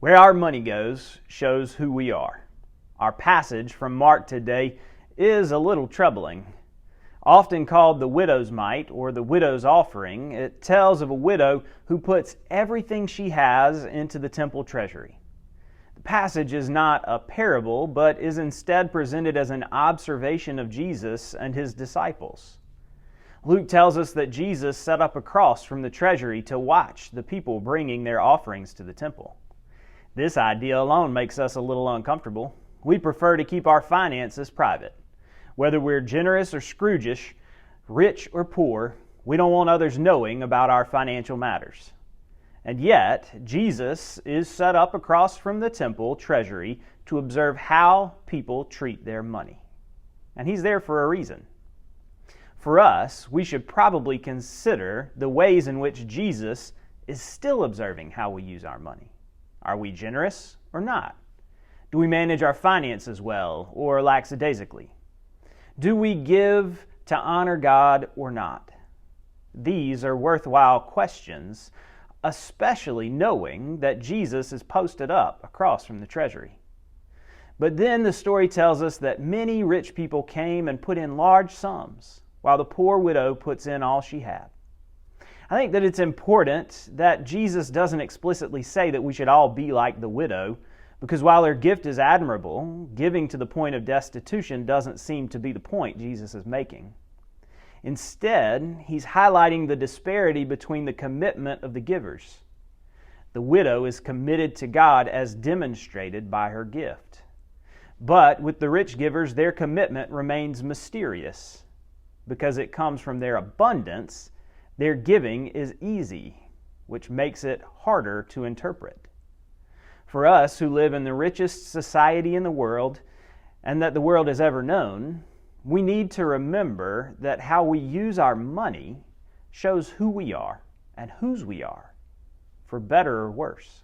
Where our money goes shows who we are. Our passage from Mark today is a little troubling. Often called the widow's mite or the widow's offering, it tells of a widow who puts everything she has into the temple treasury. The passage is not a parable, but is instead presented as an observation of Jesus and his disciples. Luke tells us that Jesus set up a cross from the treasury to watch the people bringing their offerings to the temple. This idea alone makes us a little uncomfortable. We prefer to keep our finances private. Whether we're generous or Scroogish, rich or poor, we don't want others knowing about our financial matters. And yet, Jesus is set up across from the temple treasury to observe how people treat their money. And he's there for a reason. For us, we should probably consider the ways in which Jesus is still observing how we use our money. Are we generous or not? Do we manage our finances well or lackadaisically? Do we give to honor God or not? These are worthwhile questions, especially knowing that Jesus is posted up across from the treasury. But then the story tells us that many rich people came and put in large sums, while the poor widow puts in all she had. I think that it's important that Jesus doesn't explicitly say that we should all be like the widow, because while her gift is admirable, giving to the point of destitution doesn't seem to be the point Jesus is making. Instead, he's highlighting the disparity between the commitment of the givers. The widow is committed to God as demonstrated by her gift. But with the rich givers, their commitment remains mysterious. Because it comes from their abundance, their giving is easy, which makes it harder to interpret. For us who live in the richest society in the world, and that the world has ever known, we need to remember that how we use our money shows who we are and whose we are, for better or worse.